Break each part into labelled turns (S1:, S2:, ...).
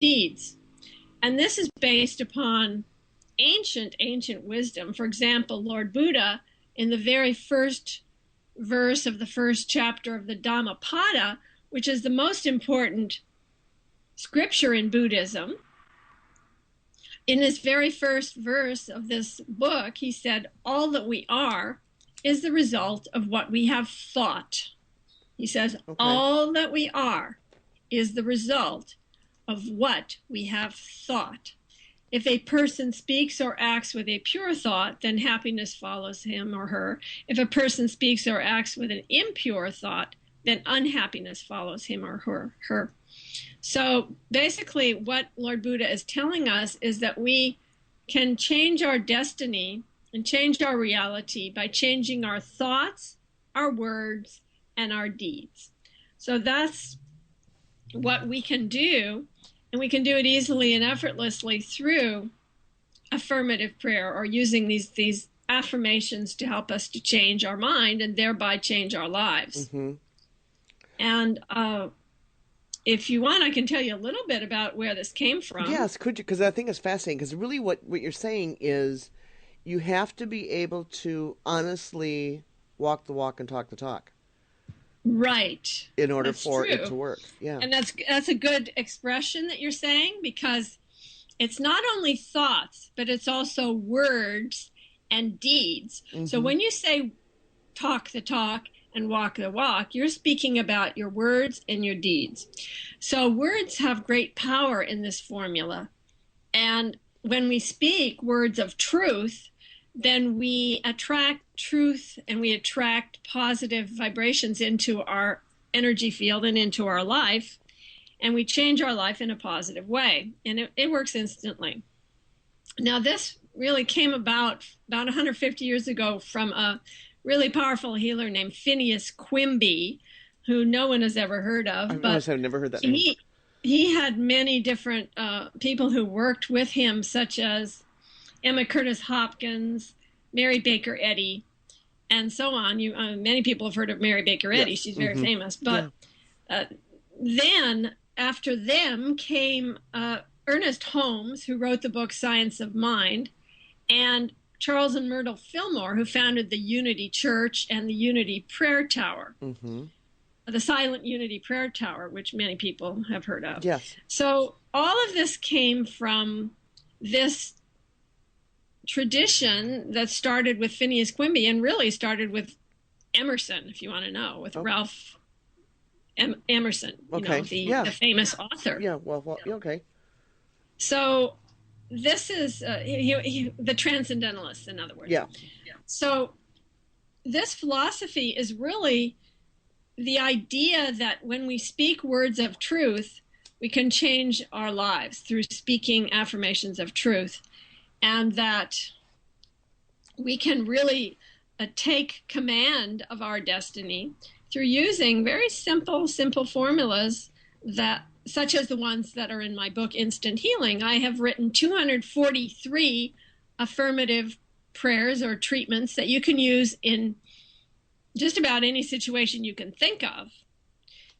S1: deeds. And this is based upon ancient wisdom. For example, Lord Buddha, in the very first verse of the first chapter of the Dhammapada, which is the most important scripture in Buddhism, in his very first verse of this book, he said, all that we are is the result of what we have thought. He says, all that we are is the result of what we have thought. If a person speaks or acts with a pure thought, then happiness follows him or her. If a person speaks or acts with an impure thought, then unhappiness follows him or her. So basically what Lord Buddha is telling us is that we can change our destiny and change our reality by changing our thoughts, our words, and our deeds. So that's what we can do, and we can do it easily and effortlessly through affirmative prayer or using these affirmations to help us to change our mind and thereby change our lives.
S2: Mm-hmm.
S1: And if you want, I can tell you a little bit about where this came from.
S2: Yes, could you? Because I think it's fascinating. Because really what you're saying is you have to be able to honestly walk the walk and talk the talk.
S1: Right.
S2: In order
S1: That's
S2: for
S1: true.
S2: it to work. Yeah.
S1: And that's a good expression that you're saying, because it's not only thoughts, but it's also words and deeds. Mm-hmm. So when you say talk the talk and walk the walk, you're speaking about your words and your deeds. So words have great power in this formula. And when we speak words of truth, then we attract truth and we attract positive vibrations into our energy field and into our life, and we change our life in a positive way, and it works instantly. Now, this really came about 150 years ago from a really powerful healer named Phineas Quimby, who no one has ever heard of.
S2: I've never heard that name.
S1: He had many different people who worked with him, such as Emma Curtis Hopkins, Mary Baker Eddy, and so on. Many people have heard of Mary Baker Eddy. Yes. She's very famous. But then after them came Ernest Holmes, who wrote the book Science of Mind, and Charles and Myrtle Fillmore, who founded the Unity Church and the Unity Prayer Tower, the Silent Unity Prayer Tower, which many people have heard of.
S2: Yes.
S1: So all of this came from this tradition that started with Phineas Quimby and really started with Emerson, if you want to know, with Ralph Emerson, the famous author.
S2: Yeah, okay.
S1: So this is the transcendentalist, in other words.
S2: Yeah.
S1: So this philosophy is really the idea that when we speak words of truth, we can change our lives through speaking affirmations of truth, and that we can really take command of our destiny through using very simple formulas, that such as the ones that are in my book, Instant Healing. I have written 243 affirmative prayers or treatments that you can use in just about any situation you can think of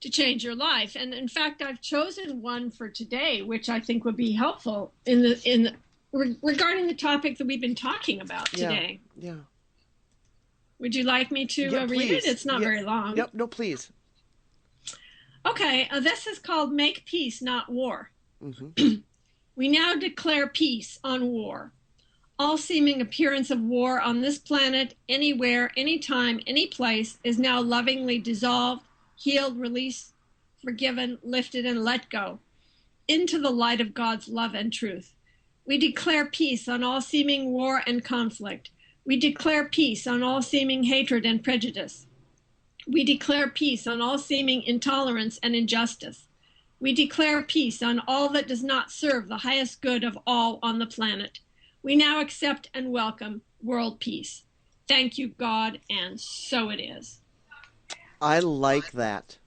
S1: to change your life. And in fact, I've chosen one for today, which I think would be helpful regarding the topic that we've been talking about today.
S2: Yeah.
S1: Would you like me to read it? It's not very long.
S2: Yep. No, please.
S1: Okay. This is called Make Peace, Not War.
S2: Mm-hmm.
S1: We now declare peace on war. All seeming appearance of war on this planet, anywhere, anytime, any place, is now lovingly dissolved, healed, released, forgiven, lifted, and let go into the light of God's love and truth. We declare peace on all seeming war and conflict. We declare peace on all seeming hatred and prejudice. We declare peace on all seeming intolerance and injustice. We declare peace on all that does not serve the highest good of all on the planet. We now accept and welcome world peace. Thank you, God, and so it is.
S2: I like that.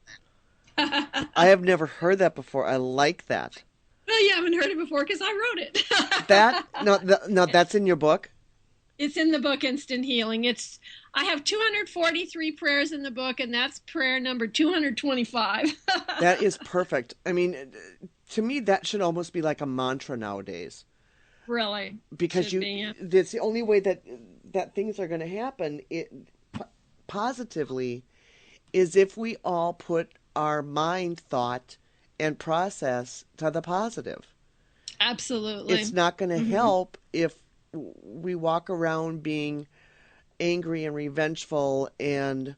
S2: I have never heard that before. I like that.
S1: Well, you haven't heard it before because I wrote it.
S2: That's in your book?
S1: It's in the book Instant Healing. I have 243 prayers in the book, and that's prayer number 225.
S2: That is perfect. I mean, to me, that should almost be like a mantra nowadays.
S1: Really.
S2: Because that's the only way that things are going to happen positively is if we all put our mind, thought, and process to the positive.
S1: Absolutely.
S2: It's not going to help if we walk around being angry and revengeful and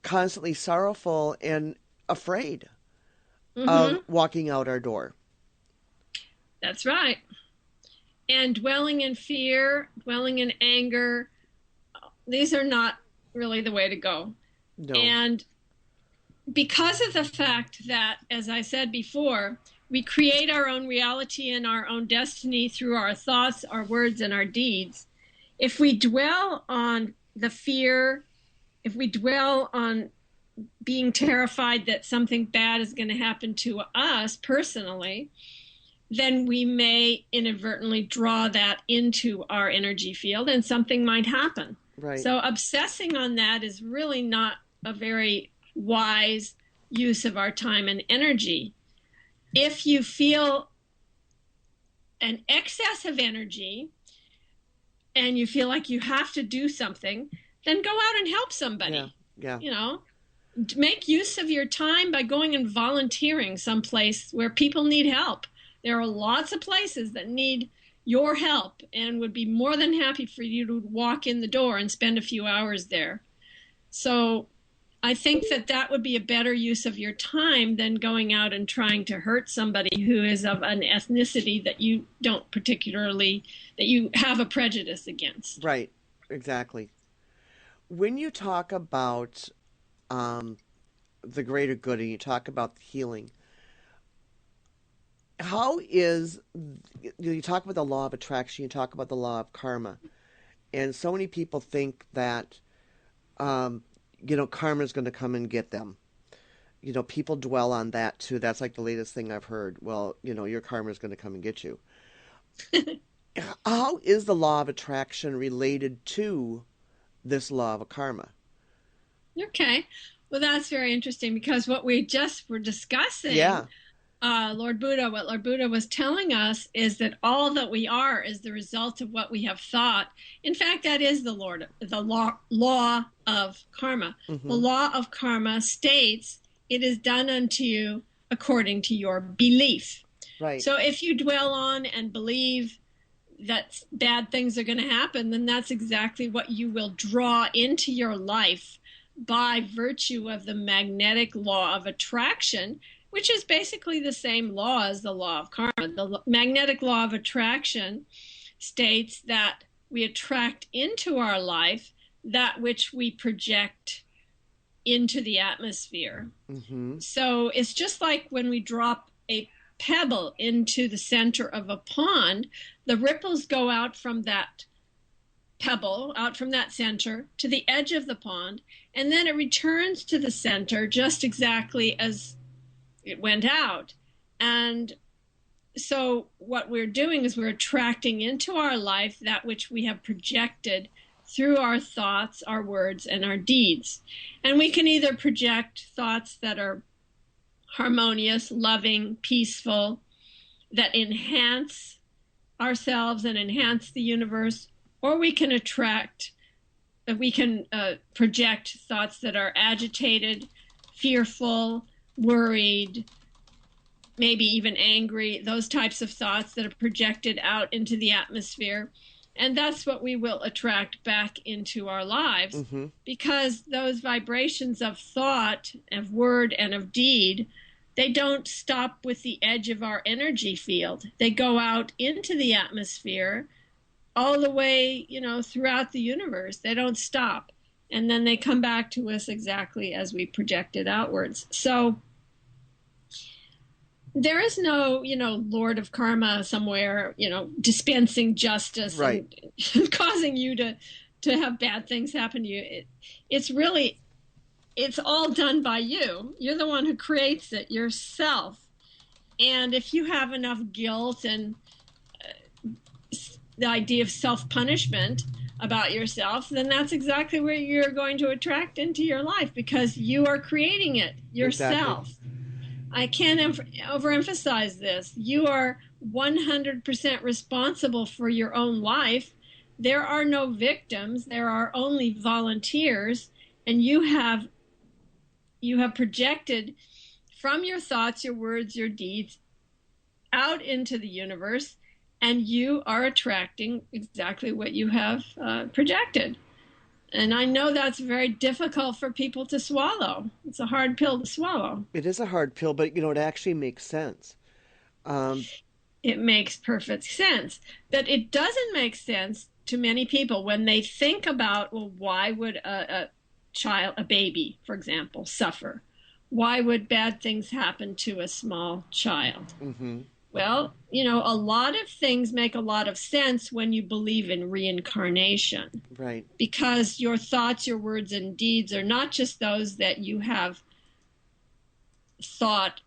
S2: constantly sorrowful and afraid of walking out our door.
S1: That's right. And dwelling in fear, dwelling in anger, these are not really the way to go.
S2: No.
S1: And because of the fact that, as I said before, we create our own reality and our own destiny through our thoughts, our words, and our deeds, if we dwell on the fear, if we dwell on being terrified that something bad is going to happen to us personally, then we may inadvertently draw that into our energy field and something might happen.
S2: Right.
S1: So obsessing on that is really not a very wise use of our time and energy. If you feel an excess of energy and you feel like you have to do something, then go out and help somebody.
S2: Yeah.
S1: You know, make use of your time by going and volunteering someplace where people need help. There are lots of places that need your help and would be more than happy for you to walk in the door and spend a few hours there. So I think that would be a better use of your time than going out and trying to hurt somebody who is of an ethnicity that you don't particularly, that you have a prejudice against.
S2: Right, exactly. When you talk about the greater good and you talk about healing, how is, you talk about the law of attraction, you talk about the law of karma, and so many people think that, karma is going to come and get them. People dwell on that too. That's like the latest thing I've heard. Well, your karma is going to come and get you. How is the law of attraction related to this law of karma?
S1: Okay. Well, that's very interesting because what we just were discussing, what Lord Buddha was telling us is that all that we are is the result of what we have thought. In fact, that is the law of karma. The law of karma states it is done unto you according to your belief.
S2: Right.
S1: So if you dwell on and believe that bad things are going to happen, then that's exactly what you will draw into your life by virtue of the magnetic law of attraction, which is basically the same law as the law of karma. The magnetic law of attraction states that we attract into our life that which we project into the atmosphere. So it's just like when we drop a pebble into the center of a pond, the ripples go out from that pebble, out from that center to the edge of the pond, and then it returns to the center just exactly as it went out. And so what we're doing is we're attracting into our life that which we have projected through our thoughts, our words, and our deeds. And we can either project thoughts that are harmonious, loving, peaceful, that enhance ourselves and enhance the universe, or we can project thoughts that are agitated, fearful, worried, maybe even angry, those types of thoughts that are projected out into the atmosphere. And that's what we will attract back into our lives, because those vibrations of thought, of word, and of deed, they don't stop with the edge of our energy field. They go out into the atmosphere all the way, throughout the universe. They don't stop. And then they come back to us exactly as we projected outwards. So there is no, Lord of Karma somewhere, dispensing justice and causing you to have bad things happen to you. It's all done by you. You're the one who creates it yourself. And if you have enough guilt and the idea of self-punishment about yourself, then that's exactly where you're going to attract into your life, because you are creating it yourself.
S2: Exactly.
S1: I can't overemphasize this. You are 100% responsible for your own life. There are no victims. There are only volunteers, and you have projected from your thoughts, your words, your deeds out into the universe, and you are attracting exactly what you have projected. And I know that's very difficult for people to swallow. It's a hard pill to swallow.
S2: It is a hard pill, but it actually makes sense.
S1: It makes perfect sense. But it doesn't make sense to many people when they think about, well, why would a baby, for example, suffer? Why would bad things happen to a small child?
S2: Mm-hmm.
S1: Well, a lot of things make a lot of sense when you believe in reincarnation.
S2: Right.
S1: Because your thoughts, your words, and deeds are not just those that you have thought,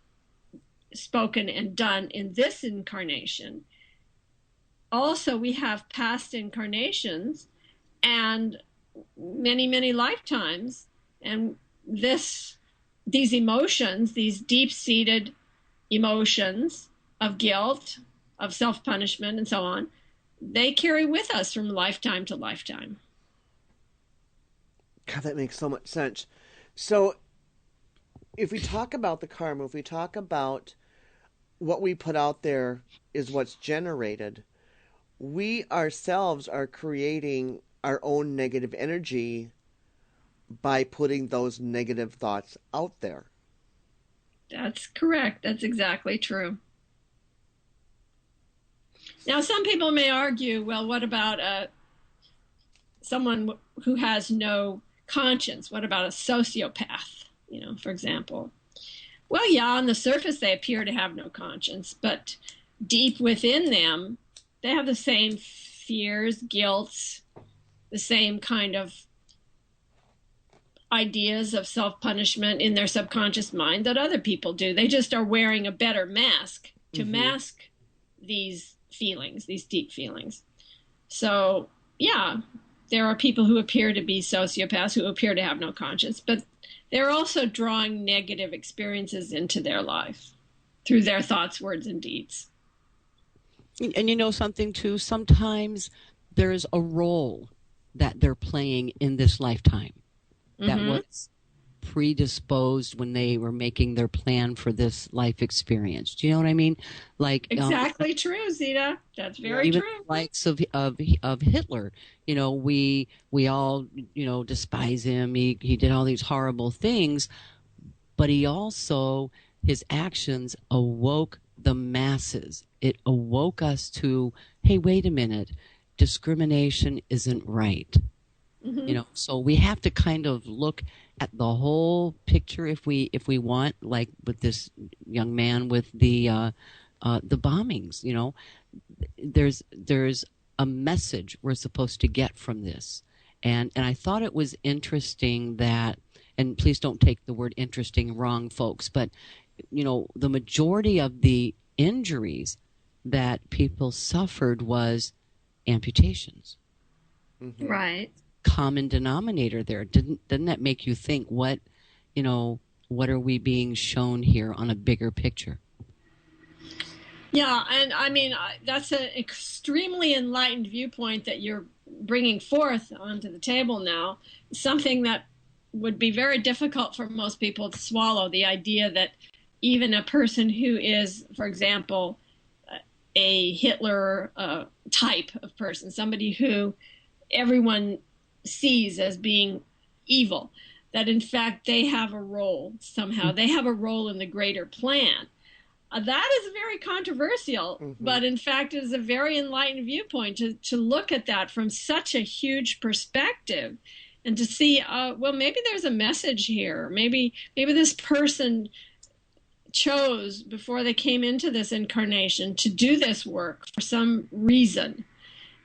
S1: spoken, and done in this incarnation. Also, we have past incarnations and many, many lifetimes. And these emotions, these deep-seated emotions of guilt, of self-punishment, and so on, they carry with us from lifetime to lifetime.
S2: God, that makes so much sense. So if we talk about the karma, if we talk about what we put out there is what's generated, we ourselves are creating our own negative energy by putting those negative thoughts out there.
S1: That's correct. That's exactly true. Now, some people may argue, well, what about someone who has no conscience? What about a sociopath, for example? Well, yeah, on the surface, they appear to have no conscience, but deep within them, they have the same fears, guilts, the same kind of ideas of self-punishment in their subconscious mind that other people do. They just are wearing a better mask to mask these feelings, these deep feelings. So, yeah, there are people who appear to be sociopaths who appear to have no conscience, but they're also drawing negative experiences into their life through their thoughts, words, and deeds.
S3: And something too, sometimes there's a role that they're playing in this lifetime that was predisposed when they were making their plan for this life experience. Do you know what I mean? Like
S1: exactly true, Zita. That's very
S3: even
S1: true.
S3: The likes of Hitler. We all despise him. He did all these horrible things, but he also, his actions awoke the masses. It awoke us to, hey, wait a minute, discrimination isn't right. So we have to kind of look at the whole picture if we want, like with this young man with the bombings. There's a message we're supposed to get from this, and I thought it was interesting that, and please don't take the word interesting wrong, folks, but the majority of the injuries that people suffered was amputations.
S1: Right.
S3: Common denominator there. Didn't that make you think, what are we being shown here on a bigger picture?
S1: Yeah, and I mean, that's an extremely enlightened viewpoint that you're bringing forth onto the table now. Something that would be very difficult for most people to swallow, the idea that even a person who is, for example, a Hitler type of person, somebody who everyone sees as being evil, that in fact they have a role somehow. They have a role in the greater plan. That is very controversial, but in fact it is a very enlightened viewpoint to look at that from such a huge perspective and to see, well, maybe there's a message here. Maybe this person chose before they came into this incarnation to do this work for some reason,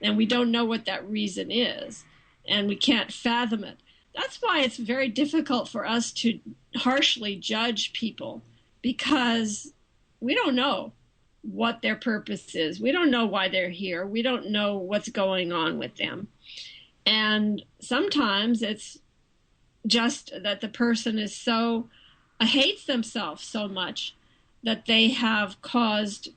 S1: and we don't know what that reason is, and we can't fathom it. That's why it's very difficult for us to harshly judge people, because we don't know what their purpose is. We don't know why they're here. We don't know what's going on with them. And sometimes it's just that the person is hates themselves so much that they have caused